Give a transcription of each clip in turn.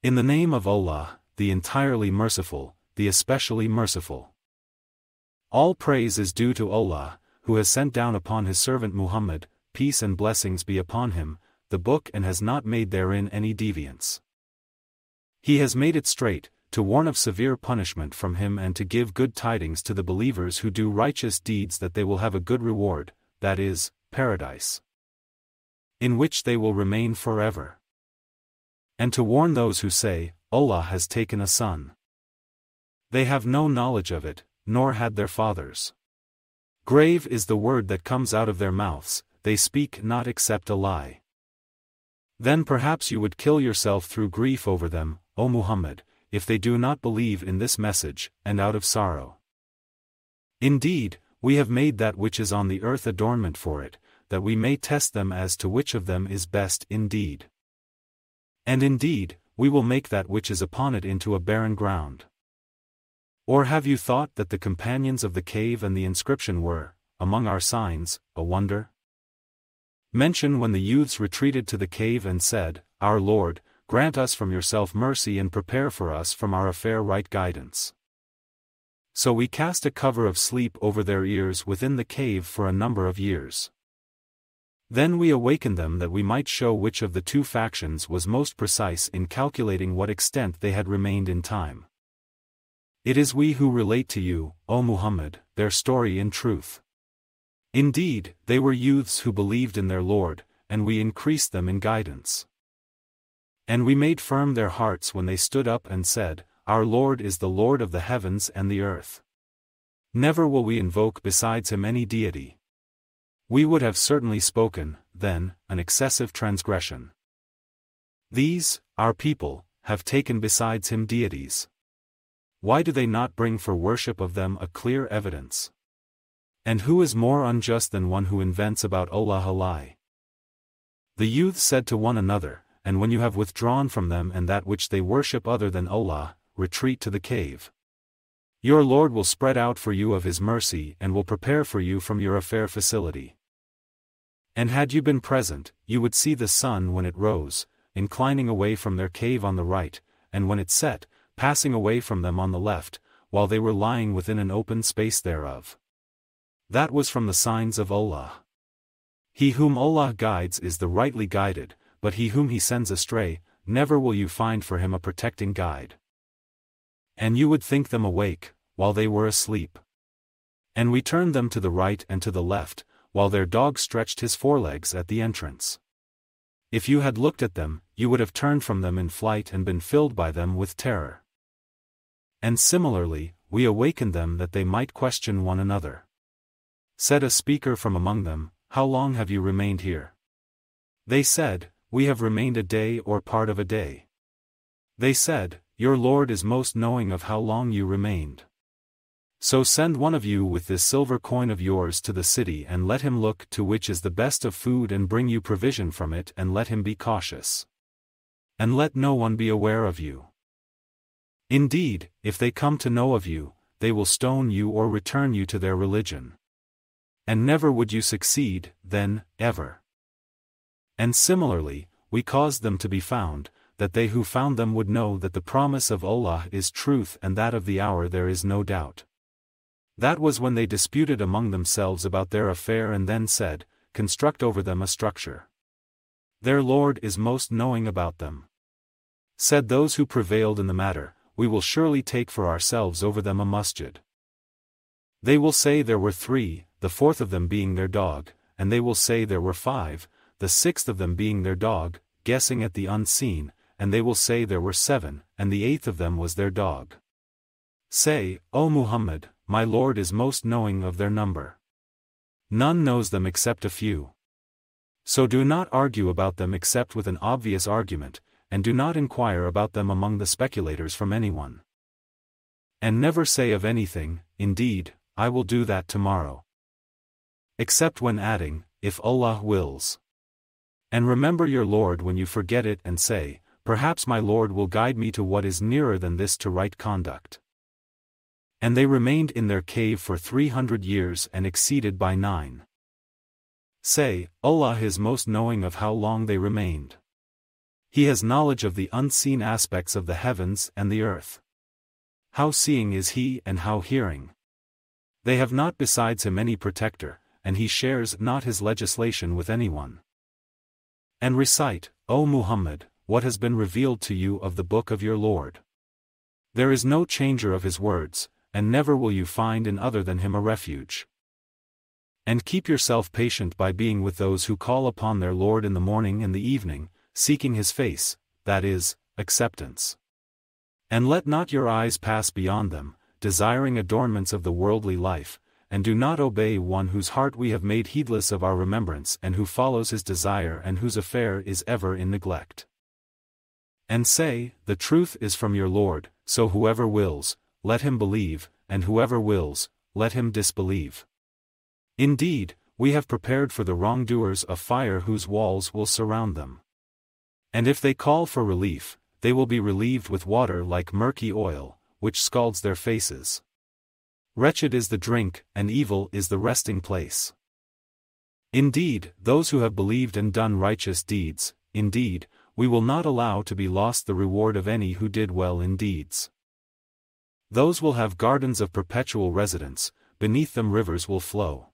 In the name of Allah, the entirely merciful, the especially merciful. All praise is due to Allah, who has sent down upon his servant Muhammad, peace and blessings be upon him, the book and has not made therein any deviance. He has made it straight, to warn of severe punishment from him and to give good tidings to the believers who do righteous deeds that they will have a good reward, that is, paradise, in which they will remain forever. And to warn those who say, Allah has taken a son. They have no knowledge of it, nor had their fathers. Grave is the word that comes out of their mouths, they speak not except a lie. Then perhaps you would kill yourself through grief over them, O Muhammad, if they do not believe in this message, and out of sorrow. Indeed, we have made that which is on the earth adornment for it, that we may test them as to which of them is best indeed. And indeed, we will make that which is upon it into a barren ground. Or have you thought that the companions of the cave and the inscription were, among our signs, a wonder? Mention when the youths retreated to the cave and said, Our Lord, grant us from yourself mercy and prepare for us from our affair right guidance. So we cast a cover of sleep over their ears within the cave for a number of years. Then we awakened them that we might show which of the two factions was most precise in calculating what extent they had remained in time. It is we who relate to you, O Muhammad, their story in truth. Indeed, they were youths who believed in their Lord, and we increased them in guidance. And we made firm their hearts when they stood up and said, Our Lord is the Lord of the heavens and the earth. Never will we invoke besides him any deity. We would have certainly spoken, then, an excessive transgression. These, our people, have taken besides him deities. Why do they not bring for worship of them a clear evidence? And who is more unjust than one who invents about Allah a lie? The youths said to one another, And when you have withdrawn from them and that which they worship other than Allah, retreat to the cave. Your Lord will spread out for you of his mercy and will prepare for you from your affair facility. And had you been present, you would see the sun when it rose, inclining away from their cave on the right, and when it set, passing away from them on the left, while they were lying within an open space thereof. That was from the signs of Allah. He whom Allah guides is the rightly guided, but he whom he sends astray, never will you find for him a protecting guide. And you would think them awake, while they were asleep. And we turned them to the right and to the left, while their dog stretched his forelegs at the entrance. If you had looked at them, you would have turned from them in flight and been filled by them with terror. And similarly, we awakened them that they might question one another. Said a speaker from among them, How long have you remained here? They said, We have remained a day or part of a day. They said, Your Lord is most knowing of how long you remained. So send one of you with this silver coin of yours to the city and let him look to which is the best of food and bring you provision from it and let him be cautious. And let no one be aware of you. Indeed, if they come to know of you, they will stone you or return you to their religion. And never would you succeed, then, ever. And similarly, we caused them to be found, that they who found them would know that the promise of Allah is truth and that of the hour there is no doubt. That was when they disputed among themselves about their affair and then said, Construct over them a structure. Their Lord is most knowing about them. Said those who prevailed in the matter, We will surely take for ourselves over them a masjid. They will say there were 3, the 4th of them being their dog, and they will say there were 5, the 6th of them being their dog, guessing at the unseen, and they will say there were 7, and the 8th of them was their dog. Say, O Muhammad, my Lord is most knowing of their number. None knows them except a few. So do not argue about them except with an obvious argument, and do not inquire about them among the speculators from anyone. And never say of anything, Indeed, I will do that tomorrow. Except when adding, If Allah wills. And remember your Lord when you forget it and say, Perhaps my Lord will guide me to what is nearer than this to right conduct. And they remained in their cave for 300 years and exceeded by 9. Say, Allah is most knowing of how long they remained. He has knowledge of the unseen aspects of the heavens and the earth. How seeing is he and how hearing? They have not besides him any protector, and he shares not his legislation with anyone. And recite, O Muhammad, what has been revealed to you of the book of your Lord. There is no changer of his words, and never will you find in other than him a refuge. And keep yourself patient by being with those who call upon their Lord in the morning and the evening, seeking his face, that is, acceptance. And let not your eyes pass beyond them, desiring adornments of the worldly life, and do not obey one whose heart we have made heedless of our remembrance and who follows his desire and whose affair is ever in neglect. And say, the truth is from your Lord, so whoever wills, let him believe, and whoever wills, let him disbelieve. Indeed, we have prepared for the wrongdoers a fire whose walls will surround them. And if they call for relief, they will be relieved with water like murky oil, which scalds their faces. Wretched is the drink, and evil is the resting place. Indeed, those who have believed and done righteous deeds, indeed, we will not allow to be lost the reward of any who did well in deeds. Those will have gardens of perpetual residence, beneath them rivers will flow.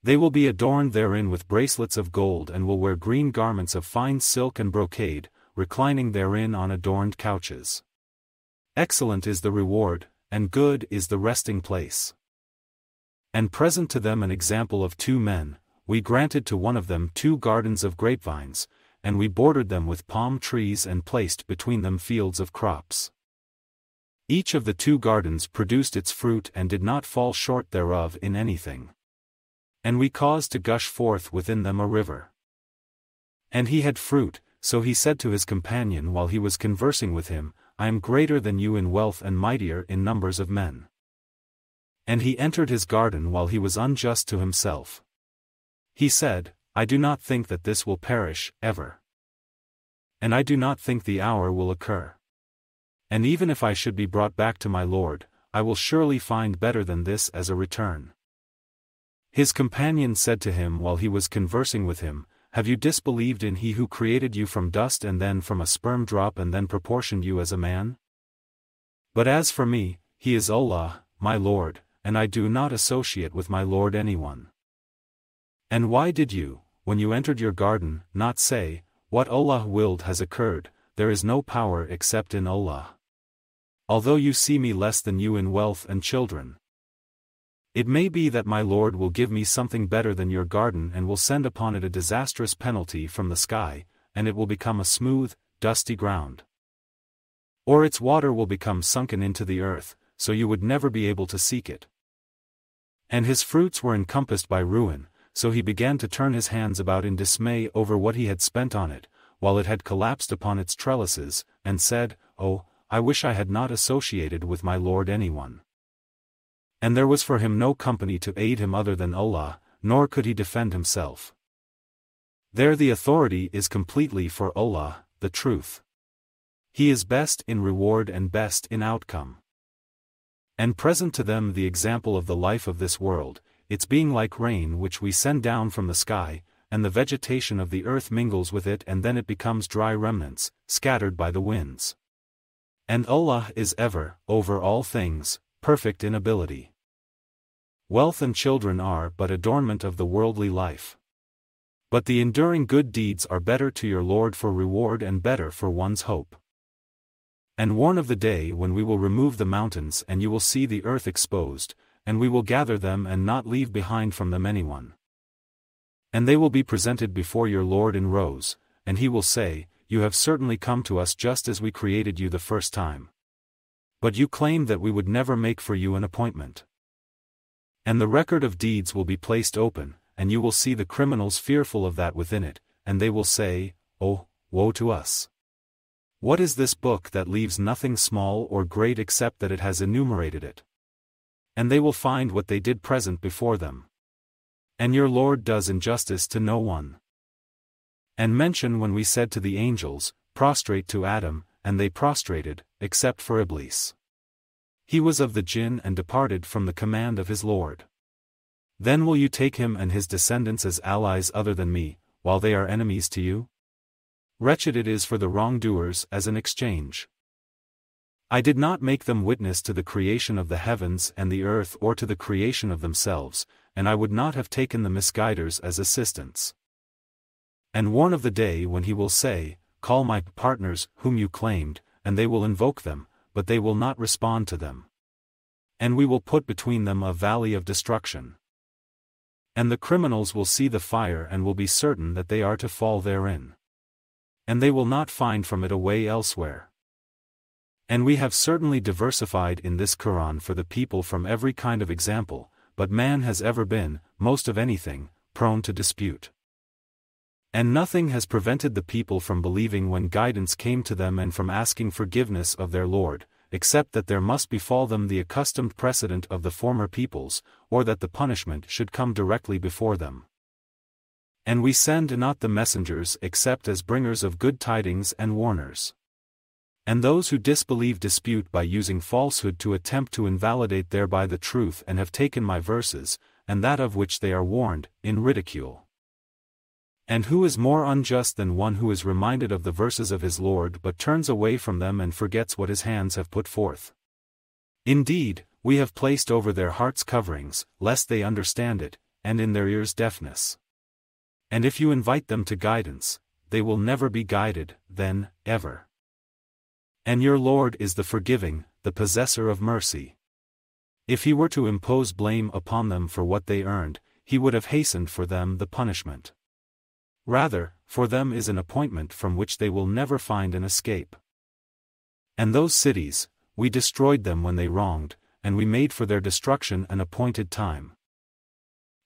They will be adorned therein with bracelets of gold and will wear green garments of fine silk and brocade, reclining therein on adorned couches. Excellent is the reward, and good is the resting place. And present to them an example of two men, we granted to one of them 2 gardens of grapevines, and we bordered them with palm trees and placed between them fields of crops. Each of the 2 gardens produced its fruit and did not fall short thereof in anything. And we caused to gush forth within them a river. And he had fruit, so he said to his companion while he was conversing with him, I am greater than you in wealth and mightier in numbers of men. And he entered his garden while he was unjust to himself. He said, I do not think that this will perish, ever. And I do not think the hour will occur. And even if I should be brought back to my Lord, I will surely find better than this as a return. His companion said to him while he was conversing with him, Have you disbelieved in He who created you from dust and then from a sperm drop and then proportioned you as a man? But as for me, He is Allah, my Lord, and I do not associate with my Lord anyone. And why did you, when you entered your garden, not say, What Allah willed has occurred, there is no power except in Allah. Although you see me less than you in wealth and children. It may be that my Lord will give me something better than your garden and will send upon it a disastrous penalty from the sky, and it will become a smooth, dusty ground. Or its water will become sunken into the earth, so you would never be able to seek it. And his fruits were encompassed by ruin, so he began to turn his hands about in dismay over what he had spent on it, while it had collapsed upon its trellises, and said, Oh, I wish I had not associated with my Lord anyone. And there was for him no company to aid him other than Allah, nor could he defend himself. There the authority is completely for Allah, the truth. He is best in reward and best in outcome. And present to them the example of the life of this world, its being like rain which we send down from the sky, and the vegetation of the earth mingles with it and then it becomes dry remnants, scattered by the winds. And Allah is ever, over all things, perfect in ability. Wealth and children are but adornment of the worldly life. But the enduring good deeds are better to your Lord for reward and better for one's hope. And warn of the day when we will remove the mountains and you will see the earth exposed, and we will gather them and not leave behind from them anyone. And they will be presented before your Lord in rows, and he will say, You have certainly come to us just as we created you the first time. But you claimed that we would never make for you an appointment. And the record of deeds will be placed open, and you will see the criminals fearful of that within it, and they will say, Oh, woe to us! What is this book that leaves nothing small or great except that it has enumerated it? And they will find what they did present before them. And your Lord does injustice to no one. And mention when we said to the angels, Prostrate to Adam, and they prostrated, except for Iblis. He was of the jinn and departed from the command of his Lord. Then will you take him and his descendants as allies other than me, while they are enemies to you? Wretched it is for the wrongdoers as an exchange. I did not make them witness to the creation of the heavens and the earth or to the creation of themselves, and I would not have taken the misguiders as assistants. And warn of the day when he will say, Call my partners whom you claimed, and they will invoke them, but they will not respond to them. And we will put between them a valley of destruction. And the criminals will see the fire and will be certain that they are to fall therein. And they will not find from it a way elsewhere. And we have certainly diversified in this Qur'an for the people from every kind of example, but man has ever been, most of anything, prone to dispute. And nothing has prevented the people from believing when guidance came to them and from asking forgiveness of their Lord, except that there must befall them the accustomed precedent of the former peoples, or that the punishment should come directly before them. And we send not the messengers except as bringers of good tidings and warners. And those who disbelieve dispute by using falsehood to attempt to invalidate thereby the truth and have taken my verses, and that of which they are warned, in ridicule. And who is more unjust than one who is reminded of the verses of his Lord but turns away from them and forgets what his hands have put forth? Indeed, we have placed over their hearts coverings, lest they understand it, and in their ears deafness. And if you invite them to guidance, they will never be guided, then, ever. And your Lord is the forgiving, the possessor of mercy. If he were to impose blame upon them for what they earned, he would have hastened for them the punishment. Rather, for them is an appointment from which they will never find an escape. And those cities, we destroyed them when they wronged, and we made for their destruction an appointed time.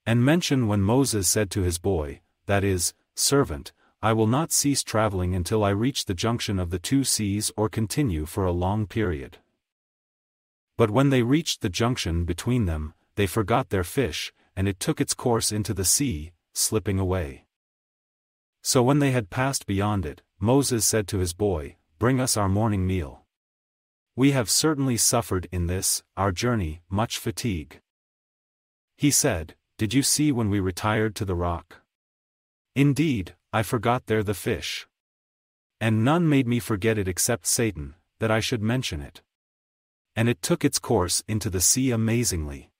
And mention when Moses said to his boy, that is, servant, I will not cease traveling until I reach the junction of the two seas or continue for a long period. But when they reached the junction between them, they forgot their fish, and it took its course into the sea, slipping away. So when they had passed beyond it, Moses said to his boy, Bring us our morning meal. We have certainly suffered in this, our journey, much fatigue. He said, Did you see when we retired to the rock? Indeed, I forgot there the fish. And none made me forget it except Satan, that I should mention it. And it took its course into the sea amazingly.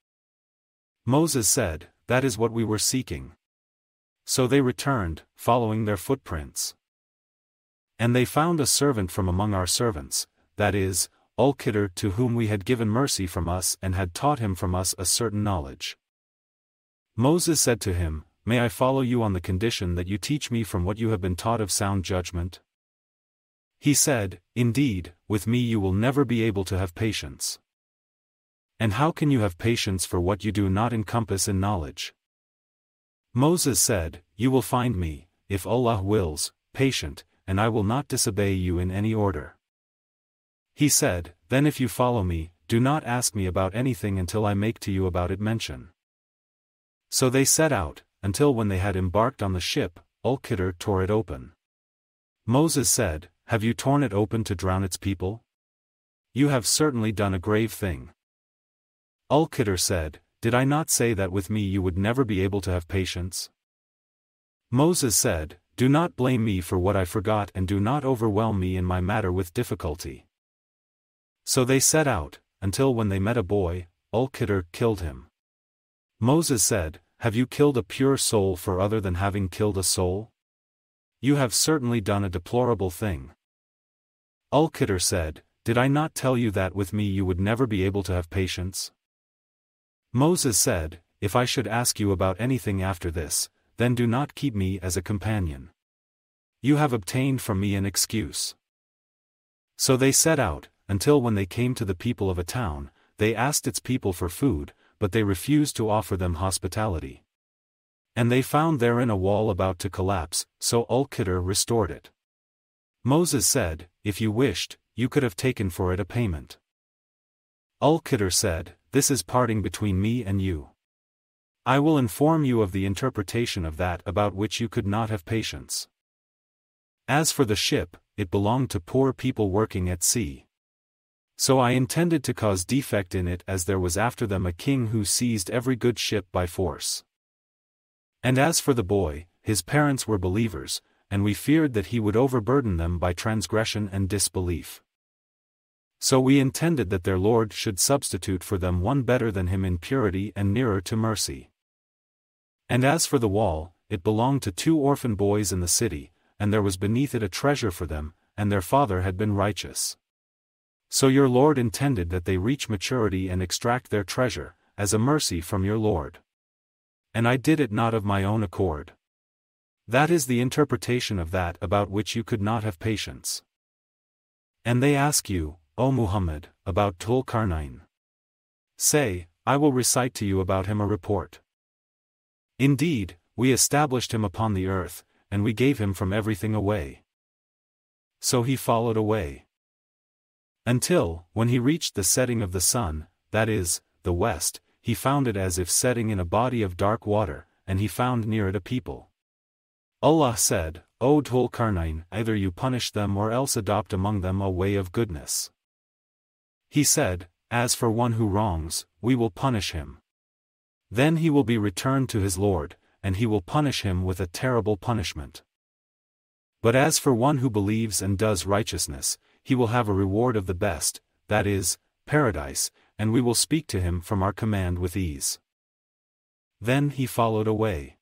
Moses said, That is what we were seeking. So they returned, following their footprints. And they found a servant from among our servants, that is, Al-Qadr, to whom we had given mercy from us and had taught him from us a certain knowledge. Moses said to him, May I follow you on the condition that you teach me from what you have been taught of sound judgment? He said, Indeed, with me you will never be able to have patience. And how can you have patience for what you do not encompass in knowledge? Moses said, You will find me, if Allah wills, patient, and I will not disobey you in any order. He said, Then if you follow me, do not ask me about anything until I make to you about it mention. So they set out, until when they had embarked on the ship, Al-Qadr tore it open. Moses said, Have you torn it open to drown its people? You have certainly done a grave thing. Al-Qadr said, Did I not say that with me you would never be able to have patience? Moses said, Do not blame me for what I forgot and do not overwhelm me in my matter with difficulty. So they set out, until when they met a boy, Al-Qadr killed him. Moses said, Have you killed a pure soul for other than having killed a soul? You have certainly done a deplorable thing. Al-Qadr said, Did I not tell you that with me you would never be able to have patience? Moses said, If I should ask you about anything after this, then do not keep me as a companion. You have obtained from me an excuse. So they set out, until when they came to the people of a town, they asked its people for food, but they refused to offer them hospitality. And they found therein a wall about to collapse, so Al-Qadr restored it. Moses said, If you wished, you could have taken for it a payment. Al-Qadr said, This is parting between me and you. I will inform you of the interpretation of that about which you could not have patience. As for the ship, it belonged to poor people working at sea. So I intended to cause defect in it as there was after them a king who seized every good ship by force. And as for the boy, his parents were believers, and we feared that he would overburden them by transgression and disbelief. So we intended that their Lord should substitute for them one better than him in purity and nearer to mercy. And as for the wall, it belonged to 2 orphan boys in the city, and there was beneath it a treasure for them, and their father had been righteous. So your Lord intended that they reach maturity and extract their treasure, as a mercy from your Lord. And I did it not of my own accord. That is the interpretation of that about which you could not have patience. And they ask you, O Muhammad, about Dhul-Qarnayn. Say, I will recite to you about him a report. Indeed, we established him upon the earth, and we gave him from everything away. So he followed away. Until, when he reached the setting of the sun, that is, the west, he found it as if setting in a body of dark water, and he found near it a people. Allah said, O Dhul-Qarnayn, either you punish them or else adopt among them a way of goodness. He said, As for one who wrongs, we will punish him. Then he will be returned to his Lord, and he will punish him with a terrible punishment. But as for one who believes and does righteousness, he will have a reward of the best, that is, paradise, and we will speak to him from our command with ease. Then he followed away.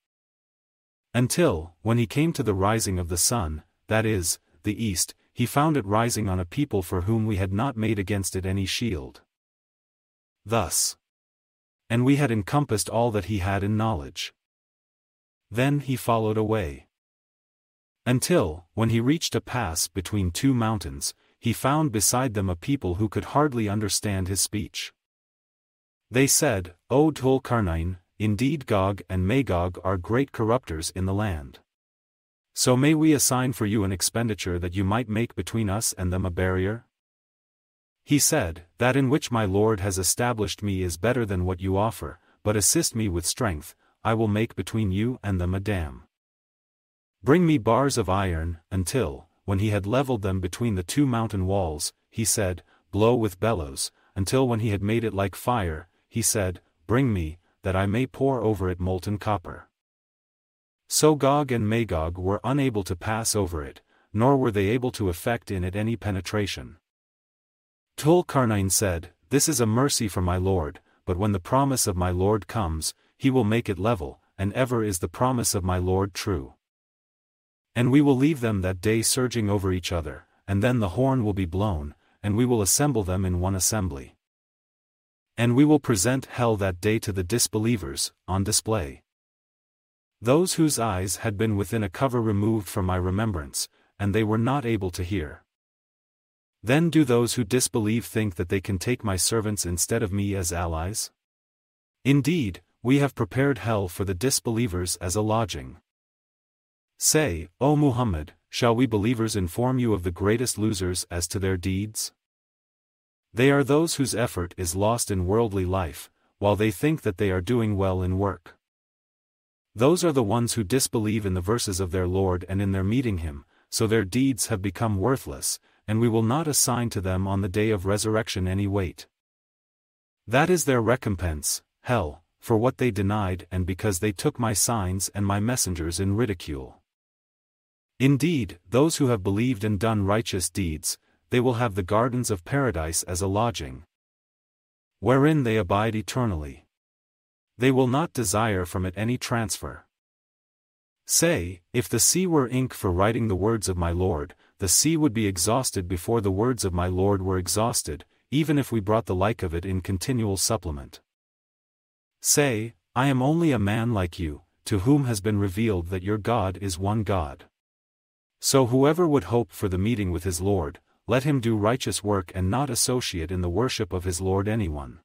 Until, when he came to the rising of the sun, that is, the east, he found it rising on a people for whom we had not made against it any shield. Thus. And we had encompassed all that he had in knowledge. Then he followed away. Until, when he reached a pass between 2 mountains, he found beside them a people who could hardly understand his speech. They said, O Dhul-Qarnayn, indeed Gog and Magog are great corrupters in the land. So may we assign for you an expenditure that you might make between us and them a barrier? He said, That in which my Lord has established me is better than what you offer, but assist me with strength, I will make between you and them a dam. Bring me bars of iron, until, when he had leveled them between the 2 mountain walls, he said, Blow with bellows, until when he had made it like fire, he said, Bring me, that I may pour over it molten copper. So Gog and Magog were unable to pass over it, nor were they able to effect in it any penetration. Dhul-Qarnayn said, This is a mercy from my Lord, but when the promise of my Lord comes, he will make it level, and ever is the promise of my Lord true. And we will leave them that day surging over each other, and then the horn will be blown, and we will assemble them in one assembly. And we will present hell that day to the disbelievers, on display. Those whose eyes had been within a cover removed from my remembrance, and they were not able to hear. Then do those who disbelieve think that they can take my servants instead of me as allies? Indeed, we have prepared hell for the disbelievers as a lodging. Say, O Muhammad, shall we believers inform you of the greatest losers as to their deeds? They are those whose effort is lost in worldly life, while they think that they are doing well in work. Those are the ones who disbelieve in the verses of their Lord and in their meeting him, so their deeds have become worthless, and we will not assign to them on the day of resurrection any weight. That is their recompense, hell, for what they denied and because they took my signs and my messengers in ridicule. Indeed, those who have believed and done righteous deeds, they will have the gardens of paradise as a lodging, wherein they abide eternally. They will not desire from it any transfer. Say, if the sea were ink for writing the words of my Lord, the sea would be exhausted before the words of my Lord were exhausted, even if we brought the like of it in continual supplement. Say, I am only a man like you, to whom has been revealed that your God is one God. So whoever would hope for the meeting with his Lord, let him do righteous work and not associate in the worship of his Lord anyone.